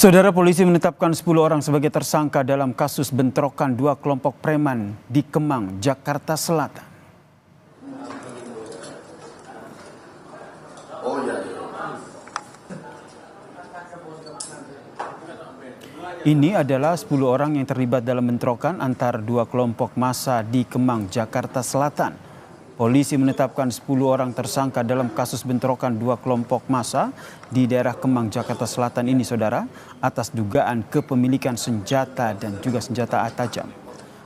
Saudara, polisi menetapkan 10 orang sebagai tersangka dalam kasus bentrokan dua kelompok preman di Kemang, Jakarta Selatan. Ini adalah 10 orang yang terlibat dalam bentrokan antar dua kelompok massa di Kemang, Jakarta Selatan. Polisi menetapkan 10 orang tersangka dalam kasus bentrokan dua kelompok massa di daerah Kemang, Jakarta Selatan ini, saudara, atas dugaan kepemilikan senjata dan juga senjata tajam.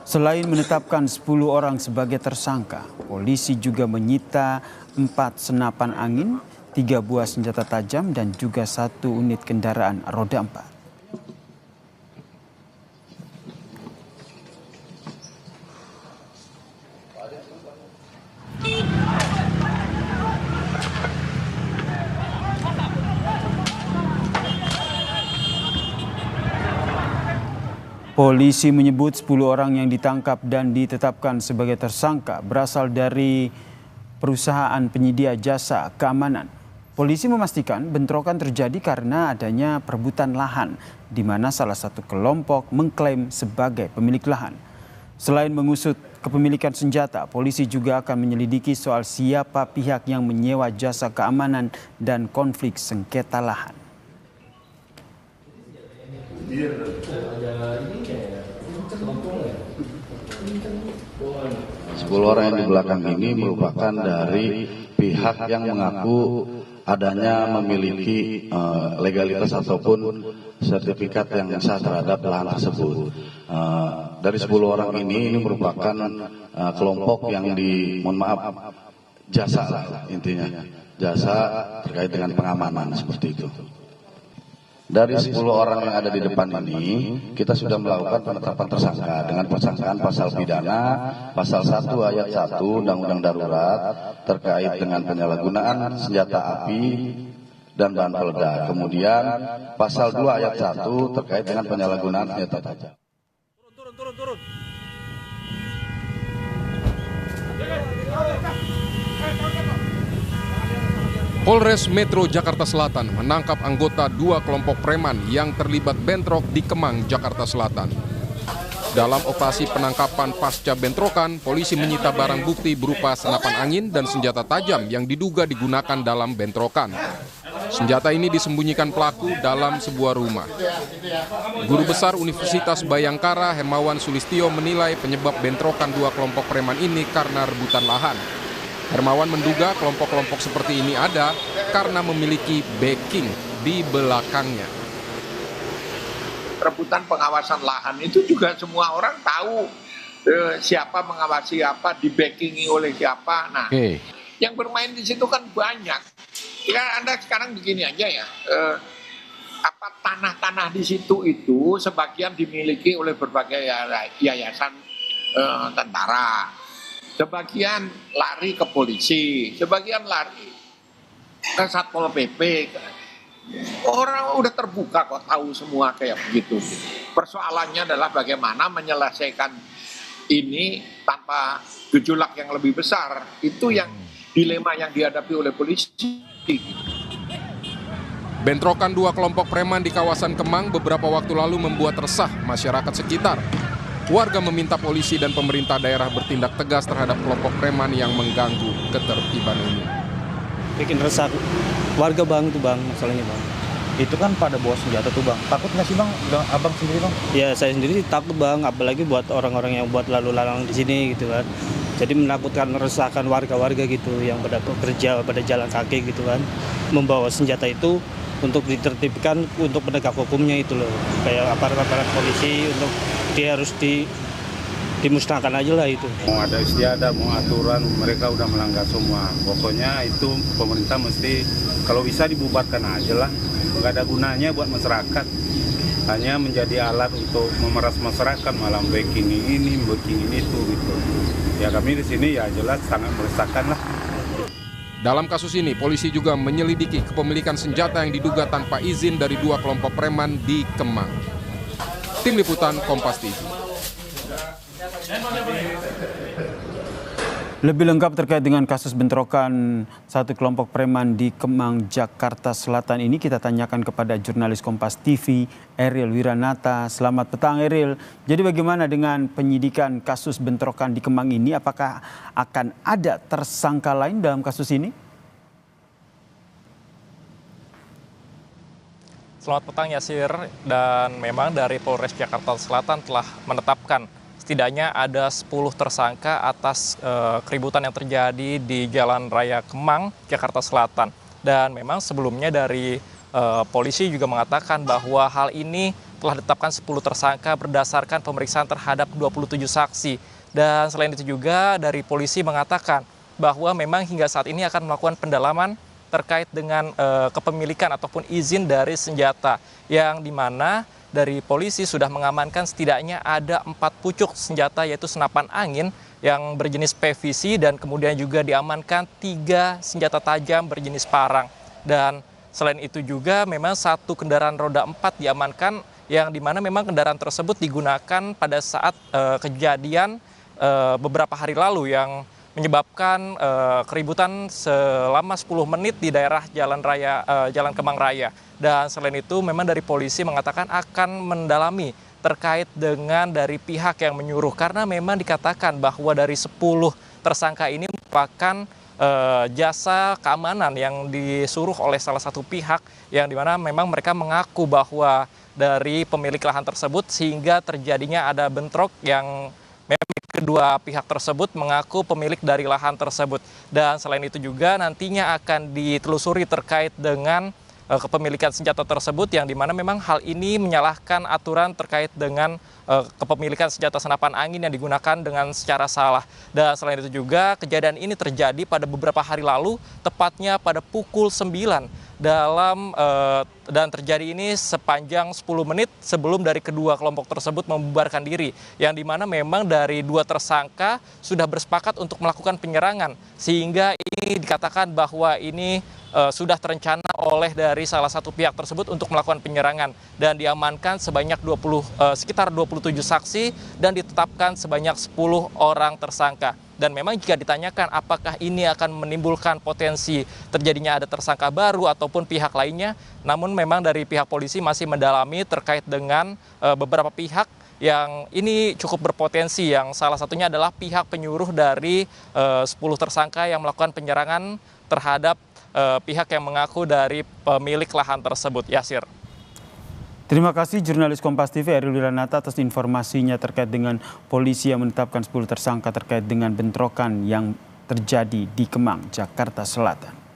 Selain menetapkan 10 orang sebagai tersangka, polisi juga menyita 4 senapan angin, 3 buah senjata tajam dan juga 1 unit kendaraan roda 4. Polisi menyebut 10 orang yang ditangkap dan ditetapkan sebagai tersangka berasal dari perusahaan penyedia jasa keamanan. Polisi memastikan bentrokan terjadi karena adanya perebutan lahan, di mana salah satu kelompok mengklaim sebagai pemilik lahan. Selain mengusut kepemilikan senjata, polisi juga akan menyelidiki soal siapa pihak yang menyewa jasa keamanan dan konflik sengketa lahan. 10 orang yang di belakang ini merupakan dari pihak yang mengaku adanya memiliki legalitas ataupun sertifikat yang sah terhadap lahan tersebut. Dari 10 orang ini merupakan kelompok yang jasa lah intinya, jasa terkait dengan pengamanan seperti itu. Dari 10 orang yang ada di depan ini, kita sudah melakukan penetapan tersangka dengan persangkaan pasal pidana, pasal 1 ayat 1 Undang-Undang Darurat terkait dengan penyalahgunaan senjata api dan bahan peledak. Kemudian pasal 2 ayat 1 terkait dengan penyalahgunaan senjata tajam. Turun. Polres Metro Jakarta Selatan menangkap anggota dua kelompok preman yang terlibat bentrok di Kemang, Jakarta Selatan. Dalam operasi penangkapan pasca bentrokan, polisi menyita barang bukti berupa senapan angin dan senjata tajam yang diduga digunakan dalam bentrokan. Senjata ini disembunyikan pelaku dalam sebuah rumah. Guru Besar Universitas Bayangkara Hermawan Sulistyo menilai penyebab bentrokan dua kelompok preman ini karena rebutan lahan. Hermawan menduga kelompok-kelompok seperti ini ada karena memiliki backing di belakangnya. Rebutan pengawasan lahan itu juga semua orang tahu siapa mengawasi apa, di backingi oleh siapa. Nah, yang bermain di situ kan banyak. Ya, Anda sekarang begini aja ya, tanah-tanah di situ itu sebagian dimiliki oleh berbagai yayasan tentara. Sebagian lari ke polisi, sebagian lari ke Satpol PP. Orang udah terbuka kok, tahu semua kayak begitu. Persoalannya adalah bagaimana menyelesaikan ini tanpa gejolak yang lebih besar. Itu yang dilema yang dihadapi oleh polisi. Bentrokan dua kelompok preman di kawasan Kemang beberapa waktu lalu membuat resah masyarakat sekitar. Warga meminta polisi dan pemerintah daerah bertindak tegas terhadap kelompok preman yang mengganggu ketertiban umum. Bikin resah warga bang, masalahnya bang. Itu kan pada bawa senjata tuh bang. Takut nggak sih bang? Abang sendiri bang? Ya saya sendiri takut bang, apalagi buat orang-orang yang buat lalu lalang di sini gitu kan. Jadi menakutkan, meresahkan warga-warga gitu yang pada bekerja pada jalan kaki gitu kan. Membawa senjata itu untuk ditertibkan untuk penegak hukumnya itu loh. Kayak aparat-aparat polisi untuk dia harus dimusnahkan aja lah itu. Mau ada istiadat, mau aturan, mereka udah melanggar semua. Pokoknya itu pemerintah mesti kalau bisa dibubarkan aja lah. Nggak ada gunanya buat masyarakat. Hanya menjadi alat untuk memeras masyarakat, malah backing ini, backing itu gitu. Ya kami di sini ya jelas sangat meresahkan lah. Dalam kasus ini, polisi juga menyelidiki kepemilikan senjata yang diduga tanpa izin dari dua kelompok preman di Kemang. Tim Liputan Kompas TV. Lebih lengkap terkait dengan kasus bentrokan satu kelompok preman di Kemang, Jakarta Selatan ini kita tanyakan kepada jurnalis Kompas TV, Eril Wiranata. Selamat petang, Eril. Jadi bagaimana dengan penyidikan kasus bentrokan di Kemang ini? Apakah akan ada tersangka lain dalam kasus ini? Selamat petang, Yasir. Dan memang dari Polres Jakarta Selatan telah menetapkan setidaknya ada 10 tersangka atas keributan yang terjadi di Jalan Raya Kemang, Jakarta Selatan. Dan memang sebelumnya dari polisi juga mengatakan bahwa hal ini telah ditetapkan 10 tersangka berdasarkan pemeriksaan terhadap 27 saksi. Dan selain itu juga dari polisi mengatakan bahwa memang hingga saat ini akan melakukan pendalaman terkait dengan kepemilikan ataupun izin dari senjata, yang dimana dari polisi sudah mengamankan setidaknya ada 4 pucuk senjata, yaitu senapan angin yang berjenis PVC, dan kemudian juga diamankan 3 senjata tajam berjenis parang. Dan selain itu juga memang 1 kendaraan roda 4 diamankan, yang dimana memang kendaraan tersebut digunakan pada saat kejadian beberapa hari lalu yang menyebabkan keributan selama 10 menit di daerah Jalan Kemang Raya. Dan selain itu memang dari polisi mengatakan akan mendalami terkait dengan dari pihak yang menyuruh, karena memang dikatakan bahwa dari 10 tersangka ini merupakan jasa keamanan yang disuruh oleh salah satu pihak, yang dimana memang mereka mengaku bahwa dari pemilik lahan tersebut sehingga terjadinya ada bentrok yang memang kedua pihak tersebut mengaku pemilik dari lahan tersebut. Dan selain itu juga nantinya akan ditelusuri terkait dengan kepemilikan senjata tersebut, yang dimana memang hal ini menyalahkan aturan terkait dengan kepemilikan senjata senapan angin yang digunakan dengan secara salah. Dan selain itu juga kejadian ini terjadi pada beberapa hari lalu, tepatnya pada pukul 9 dan terjadi ini sepanjang 10 menit sebelum dari kedua kelompok tersebut membubarkan diri, yang dimana memang dari 2 tersangka sudah bersepakat untuk melakukan penyerangan, sehingga ini dikatakan bahwa ini sudah terencana oleh dari salah satu pihak tersebut untuk melakukan penyerangan, dan diamankan sekitar 27 saksi dan ditetapkan sebanyak 10 orang tersangka. Dan memang jika ditanyakan apakah ini akan menimbulkan potensi terjadinya ada tersangka baru ataupun pihak lainnya, namun memang dari pihak polisi masih mendalami terkait dengan beberapa pihak yang ini cukup berpotensi, yang salah satunya adalah pihak penyuruh dari 10 tersangka yang melakukan penyerangan terhadap pihak yang mengaku dari pemilik lahan tersebut. Yasir. Terima kasih jurnalis Kompas TV Eril Wiranata atas informasinya terkait dengan polisi yang menetapkan 10 tersangka terkait dengan bentrokan yang terjadi di Kemang, Jakarta Selatan.